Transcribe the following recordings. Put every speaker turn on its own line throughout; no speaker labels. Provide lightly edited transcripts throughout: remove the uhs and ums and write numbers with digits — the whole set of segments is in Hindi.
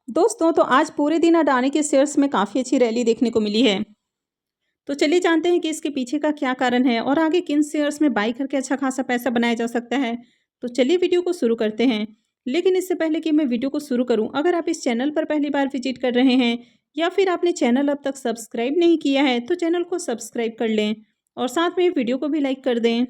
दोस्तों तो आज पूरे दिन अडानी के शेयर्स में काफ़ी अच्छी रैली देखने को मिली है। तो चलिए जानते हैं कि इसके पीछे का क्या कारण है और आगे किन शेयर्स में बाई करके अच्छा खासा पैसा बनाया जा सकता है। तो चलिए वीडियो को शुरू करते हैं। लेकिन इससे पहले कि मैं वीडियो को शुरू करूं, अगर आप इस चैनल पर पहली बार विजिट कर रहे हैं या फिर आपने चैनल अब तक सब्सक्राइब नहीं किया है तो चैनल को सब्सक्राइब कर लें और साथ में वीडियो को भी लाइक कर दें।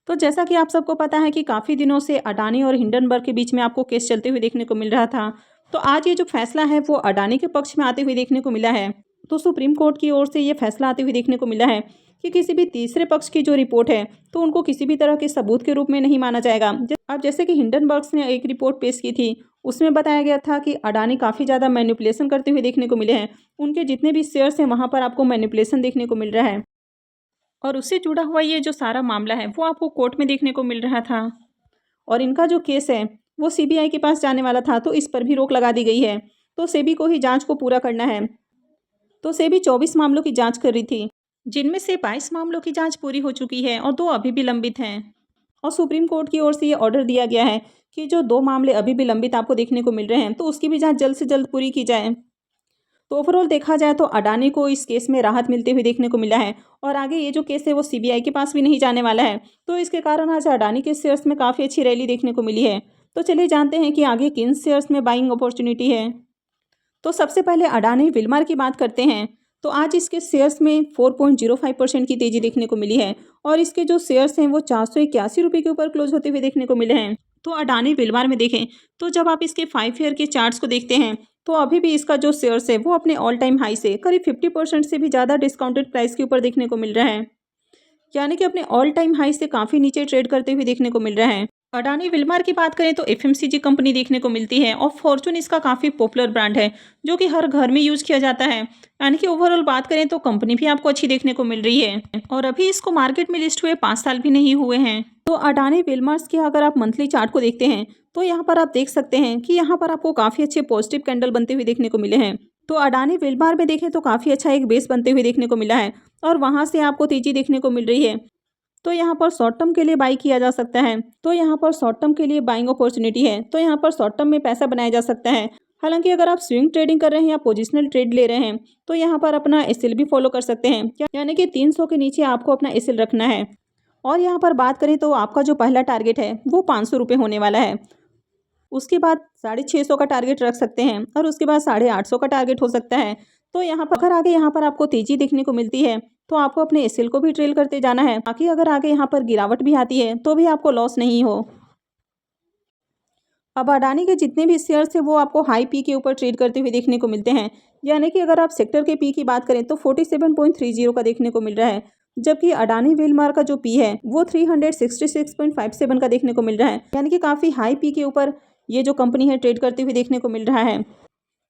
तो जैसा कि आप सबको पता है कि काफ़ी दिनों से अडानी और हिंडनबर्ग के बीच में आपको केस चलते हुए देखने को मिल रहा था। तो आज ये जो फैसला है वो अडानी के पक्ष में आते हुए देखने को मिला है। तो सुप्रीम कोर्ट की ओर से ये फैसला आते हुए देखने को मिला है कि किसी भी तीसरे पक्ष की जो रिपोर्ट है तो उनको किसी भी तरह के सबूत के रूप में नहीं माना जाएगा। अब जैसे कि हिंडनबर्ग ने एक रिपोर्ट पेश की थी, उसमें बताया गया था कि अडानी काफ़ी ज़्यादा मैनिपुलेशन करते हुए देखने को मिले हैं। उनके जितने भी शेयर्स हैं वहाँ पर आपको मैनिपुलेशन देखने को मिल रहा है और उससे जुड़ा हुआ ये जो सारा मामला है वो आपको कोर्ट में देखने को मिल रहा था। और इनका जो केस है वो सीबीआई के पास जाने वाला था, तो इस पर भी रोक लगा दी गई है। तो सेबी को ही जांच को पूरा करना है। तो सेबी 24 मामलों की जांच कर रही थी, जिनमें से 22 मामलों की जांच पूरी हो चुकी है और 2 अभी भी लंबित हैं। और सुप्रीम कोर्ट की ओर से ये ऑर्डर दिया गया है कि जो 2 मामले अभी भी लंबित आपको देखने को मिल रहे हैं तो उसकी भी जांच जल्द से जल्द पूरी की जाए। तो ओवरऑल देखा जाए तो अडानी को इस केस में राहत मिलते हुए देखने को मिला है और आगे ये जो केस है वो सीबीआई के पास भी नहीं जाने वाला है। तो इसके कारण आज अडानी के शेयर्स में काफ़ी अच्छी रैली देखने को मिली है। तो चलिए जानते हैं कि आगे किन शेयर्स में बाइंग अपॉर्चुनिटी है। तो सबसे पहले अडानी विल्मार की बात करते हैं। तो आज इसके शेयर्स में 4.05% की तेजी देखने को मिली है और इसके जो शेयर्स हैं वो 481 रुपये के ऊपर क्लोज होते हुए देखने को मिले हैं। तो अडानी विल्मार में देखें तो जब आप इसके 5 ईयर के चार्ट्स को देखते हैं तो अभी भी इसका जो शेयर्स है वो अपने ऑल टाइम हाई से करीब 50% से भी ज़्यादा डिस्काउंटेड प्राइस के ऊपर देखने को मिल रहा है, यानी कि अपने ऑल टाइम हाई से काफ़ी नीचे ट्रेड करते हुए देखने को मिल रहा है। अडानी विल्मार की बात करें तो एफएमसीजी कंपनी देखने को मिलती है और फॉर्चून इसका काफ़ी पॉपुलर ब्रांड है जो कि हर घर में यूज़ किया जाता है। यानी कि ओवरऑल बात करें तो कंपनी भी आपको अच्छी देखने को मिल रही है और अभी इसको मार्केट में लिस्ट हुए 5 साल भी नहीं हुए हैं। तो अडानी विल्मार्स के अगर आप मंथली चार्ट को देखते हैं तो यहाँ पर आप देख सकते हैं कि यहाँ पर आपको काफ़ी अच्छे पॉजिटिव कैंडल बनते हुए देखने को मिले हैं। तो अडानी विल्मार में देखें तो काफ़ी अच्छा एक बेस बनते हुए देखने को मिला है और वहाँ से आपको तेजी देखने को मिल रही है। तो यहाँ पर शॉर्ट टर्म के लिए बाई किया जा सकता है। तो यहाँ पर शॉर्ट टर्म के लिए बाइंग अपॉर्चुनिटी है। तो यहाँ पर शॉर्ट टर्म में पैसा बनाया जा सकता है। हालांकि अगर आप स्विंग ट्रेडिंग कर रहे हैं या पोजिशनल ट्रेड ले रहे हैं तो यहाँ पर अपना एसएल भी फॉलो कर सकते हैं, यानी कि 300 के नीचे आपको अपना एसएल रखना है। और यहाँ पर बात करें तो आपका जो पहला टारगेट है वो 500 रुपये होने वाला है। उसके बाद 650 का टारगेट रख सकते हैं और उसके बाद 850 का टारगेट हो सकता है। तो यहाँ पर अगर आगे यहाँ पर आपको तेजी देखने को मिलती है तो आपको अपने एसएल को भी ट्रेल करते जाना है, ताकि अगर आगे यहाँ पर गिरावट भी आती है तो भी आपको लॉस नहीं हो। अब अडानी के जितने भी शेयर्स हैं वो आपको हाई पी के ऊपर ट्रेड करते हुए देखने को मिलते हैं, यानी कि अगर आप सेक्टर के पी की बात करें तो 47.30 का देखने को मिल रहा है, जबकि अडानी विल्मार का जो पी है वो 366.57 का देखने को मिल रहा है, यानी कि काफ़ी हाई पी के ऊपर ये जो कंपनी है ट्रेड करते हुए देखने को मिल रहा है।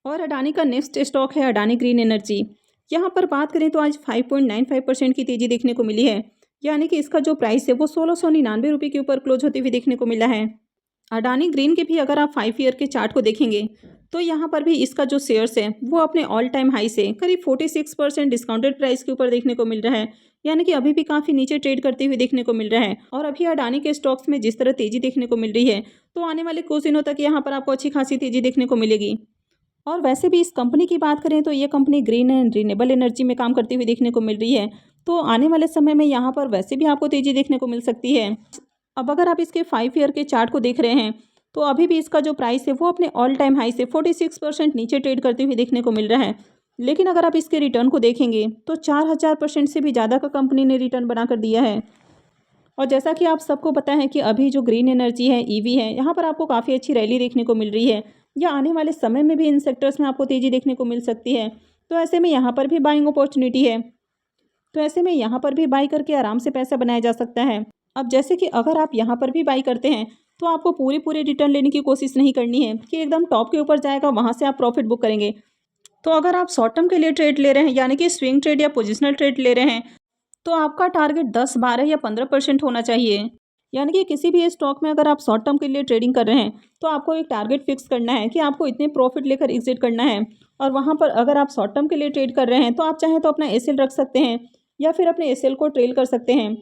और अडानी का नेक्स्ट स्टॉक है अडानी ग्रीन एनर्जी। यहाँ पर बात करें तो आज 5.95% की तेजी देखने को मिली है, यानी कि इसका जो प्राइस है वो 1699 रुपये के ऊपर क्लोज होते हुए देखने को मिला है। अडानी ग्रीन के भी अगर आप 5 ईयर के चार्ट को देखेंगे तो यहाँ पर भी इसका जो शेयर्स है वो अपने ऑल टाइम हाई से करीब 46% डिस्काउंटेड प्राइस के ऊपर देखने को मिल रहा है, यानी कि अभी भी काफ़ी नीचे ट्रेड करते हुए देखने को मिल रहा है। और अभी अडानी के स्टॉक्स में जिस तरह तेजी देखने को मिल रही है तो आने वाले कुछ दिनों तक यहाँ पर आपको अच्छी खासी तेजी देखने को मिलेगी। और वैसे भी इस कंपनी की बात करें तो ये company green and renewable energy में काम करती हुई देखने को मिल रही है। तो आने वाले समय में यहाँ पर वैसे भी आपको तेजी देखने को मिल सकती है। अब अगर आप इसके 5 ईयर के चार्ट को देख रहे हैं तो अभी भी इसका जो प्राइस है वो अपने ऑल टाइम हाई से 46% नीचे ट्रेड करते हुए देखने को मिल रहा है। लेकिन अगर आप इसके रिटर्न को देखेंगे तो 4000% से भी ज़्यादा का कंपनी ने रिटर्न बना कर दिया है। और जैसा कि आप सबको पता है कि अभी जो ग्रीन एनर्जी है, ईवी है, यहाँ पर आपको काफ़ी अच्छी रैली देखने को मिल रही है, या आने वाले समय में भी इन सेक्टर्स में आपको तेज़ी देखने को मिल सकती है। तो ऐसे में यहाँ पर भी बाइंग अपॉर्चुनिटी है। तो ऐसे में यहाँ पर भी बाई करके आराम से पैसा बनाया जा सकता है। अब जैसे कि अगर आप यहाँ पर भी बाई करते हैं तो आपको पूरे रिटर्न लेने की कोशिश नहीं करनी है कि एकदम टॉप के ऊपर जाएगा वहाँ से आप प्रॉफिट बुक करेंगे। तो अगर आप शॉर्ट टर्म के लिए ट्रेड ले रहे हैं, यानी कि स्विंग ट्रेड या पोजिशनल ट्रेड ले रहे हैं, तो आपका टारगेट 10, 12 या 15% होना चाहिए। यानी कि किसी भी स्टॉक में अगर आप शॉर्ट टर्म के लिए ट्रेडिंग कर रहे हैं तो आपको एक टारगेट फिक्स करना है कि आपको इतने प्रॉफिट लेकर एग्जिट करना है। और वहाँ पर अगर आप शॉर्ट टर्म के लिए ट्रेड कर रहे हैं तो आप चाहें तो अपना एसएल रख सकते हैं या फिर अपने एसएल को ट्रेल कर सकते हैं।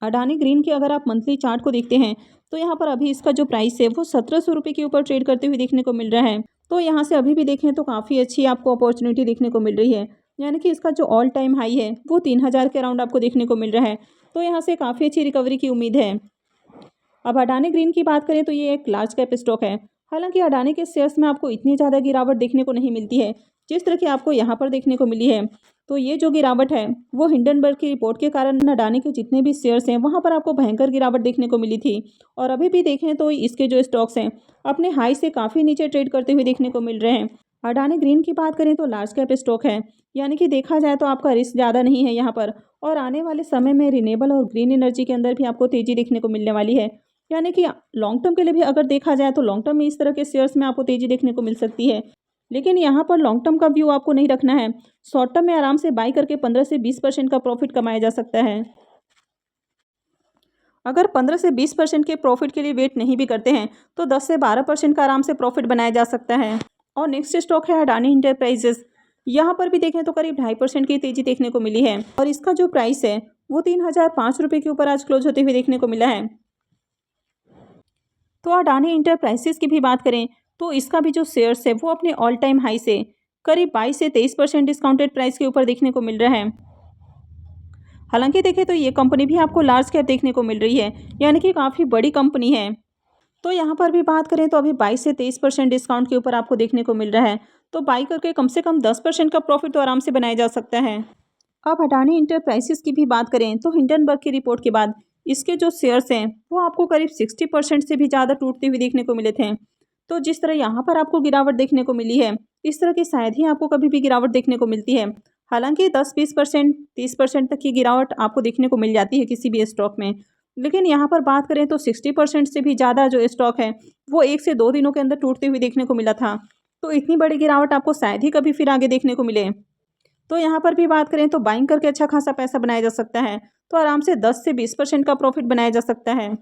अडानी ग्रीन के अगर आप मंथली चार्ट को देखते हैं तो यहाँ पर अभी इसका जो प्राइस है वो 1700 रुपये के ऊपर ट्रेड करते हुए देखने को मिल रहा है। तो यहाँ से अभी भी देखें तो काफ़ी अच्छी आपको अपॉर्चुनिटी देखने को मिल रही है, यानी कि इसका जो ऑल टाइम हाई है वो 3000 के अराउंड आपको देखने को मिल रहा है। तो यहाँ से काफ़ी अच्छी रिकवरी की उम्मीद है। अब अडानी ग्रीन की बात करें तो ये एक लार्ज कैप स्टॉक है। हालांकि अडानी के शेयर्स में आपको इतनी ज़्यादा गिरावट देखने को नहीं मिलती है जिस तरह की आपको यहाँ पर देखने को मिली है। तो ये जो गिरावट है वो हिंडनबर्ग की रिपोर्ट के कारण अडानी के जितने भी शेयर्स हैं वहाँ पर आपको भयंकर गिरावट देखने को मिली थी। और अभी भी देखें तो इसके जो स्टॉक्स हैं अपने हाई से काफ़ी नीचे ट्रेड करते हुए देखने को मिल रहे हैं। अडानी ग्रीन की बात करें तो लार्ज कैप स्टॉक है, यानी कि देखा जाए तो आपका रिस्क ज़्यादा नहीं है यहाँ पर। और आने वाले समय में रिन्यूएबल और ग्रीन एनर्जी के अंदर भी आपको तेज़ी देखने को मिलने वाली है, यानी कि लॉन्ग टर्म के लिए भी अगर देखा जाए तो लॉन्ग टर्म में इस तरह के शेयर्स में आपको तेज़ी देखने को मिल सकती है। लेकिन यहाँ पर लॉन्ग टर्म का व्यू आपको नहीं रखना है। शॉर्ट टर्म में आराम से बाई करके 15 से 20% का प्रॉफिट कमाया जा सकता है। अगर 15 से 20% के प्रॉफिट के लिए वेट नहीं भी करते हैं तो 10 से 12% का आराम से प्रॉफिट बनाया जा सकता है। और नेक्स्ट स्टॉक है अडानी इंटरप्राइजेस। यहाँ पर भी देखें तो करीब 2.5% की तेज़ी देखने को मिली है और इसका जो प्राइस है वो 3005 रुपये के ऊपर आज क्लोज होते हुए देखने को मिला है। तो अडानी इंटरप्राइजेस की भी बात करें तो इसका भी जो शेयर्स है वो अपने ऑल टाइम हाई से करीब 22 से 23% डिस्काउंटेड प्राइस के ऊपर देखने को मिल रहा है। हालांकि देखें तो ये कंपनी भी आपको लार्ज कैप देखने को मिल रही है, यानी कि काफ़ी बड़ी कंपनी है। तो यहाँ पर भी बात करें तो अभी 22 से 23% डिस्काउंट के ऊपर आपको देखने को मिल रहा है। तो बाई करके कम से कम 10% का प्रॉफिट तो आराम से बनाया जा सकता है। अब अडानी इंटरप्राइजेस की भी बात करें तो हिंडनबर्ग की रिपोर्ट के बाद इसके जो शेयर्स हैं वो आपको करीब 60% से भी ज़्यादा टूटते हुए देखने को मिले थे। तो जिस तरह यहाँ पर आपको गिरावट देखने को मिली है इस तरह की शायद ही आपको कभी भी गिरावट देखने को मिलती है। हालांकि 10-20% 30% तक की गिरावट आपको देखने को मिल जाती है किसी भी स्टॉक में, लेकिन यहाँ पर बात करें तो 60% से भी ज़्यादा जो स्टॉक है वो 1 से 2 दिनों के अंदर टूटते हुए देखने को मिला था। तो इतनी बड़ी गिरावट आपको शायद ही कभी फिर आगे देखने को मिले। तो यहाँ पर भी बात करें तो बाइंग करके अच्छा खासा पैसा बनाया जा सकता है। तो आराम से 10 से 20% का प्रॉफिट बनाया जा सकता है।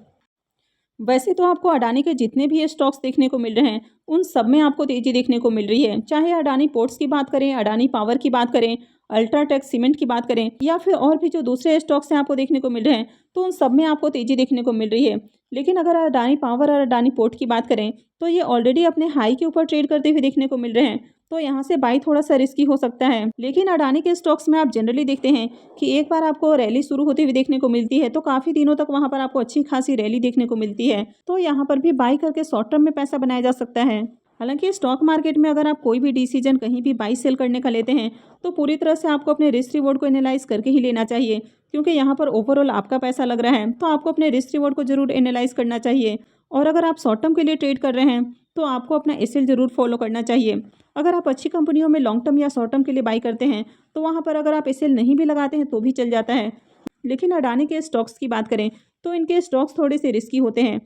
वैसे तो आपको अडानी के जितने भी स्टॉक्स देखने को मिल रहे हैं उन सब में आपको तेज़ी देखने को मिल रही है, चाहे अडानी पोर्ट्स की बात करें, अडानी पावर की बात करें, अल्ट्राटेक सीमेंट की बात करें या फिर और भी जो दूसरे स्टॉक्स हैं आपको देखने को मिल रहे हैं, तो उन सब में आपको तेज़ी देखने को मिल रही है। लेकिन अगर अडानी पावर और अडानी पोर्ट की बात करें तो ये ऑलरेडी अपने हाई के ऊपर ट्रेड करते हुए देखने को मिल रहे हैं। तो यहाँ से बाई थोड़ा सा रिस्की हो सकता है। लेकिन अडानी के स्टॉक्स में आप जनरली देखते हैं कि एक बार आपको रैली शुरू होती हुई देखने को मिलती है तो काफ़ी दिनों तक वहाँ पर आपको अच्छी खासी रैली देखने को मिलती है। तो यहाँ पर भी बाई करके शॉर्ट टर्म में पैसा बनाया जा सकता है। हालांकि स्टॉक मार्केट में अगर आप कोई भी डिसीजन कहीं भी बाई सेल करने का लेते हैं तो पूरी तरह से आपको अपने रिस्क रिवॉर्ड को एनालाइज करके ही लेना चाहिए, क्योंकि यहाँ पर ओवरऑल आपका पैसा लग रहा है तो आपको अपने रिस्क रिवॉर्ड को जरूर एनालाइज करना चाहिए। और अगर आप शॉर्ट टर्म के लिए ट्रेड कर रहे हैं तो आपको अपना एसएल जरूर फॉलो करना चाहिए। अगर आप अच्छी कंपनियों में लॉन्ग टर्म या शॉर्ट टर्म के लिए बाई करते हैं तो वहाँ पर अगर आप एसएल नहीं भी लगाते हैं तो भी चल जाता है। लेकिन अडानी के स्टॉक्स की बात करें तो इनके स्टॉक्स थोड़े से रिस्की होते हैं,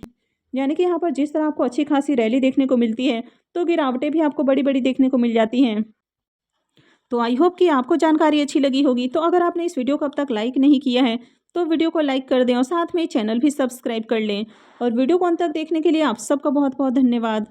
यानी कि यहाँ पर जिस तरह आपको अच्छी खासी रैली देखने को मिलती है तो गिरावटें भी आपको बड़ी बड़ी देखने को मिल जाती हैं। तो आई होप कि आपको जानकारी अच्छी लगी होगी। तो अगर आपने इस वीडियो को अब तक लाइक नहीं किया है तो वीडियो को लाइक कर दें और साथ में चैनल भी सब्सक्राइब कर लें। और वीडियो को अंत तक देखने के लिए आप सबका बहुत बहुत धन्यवाद।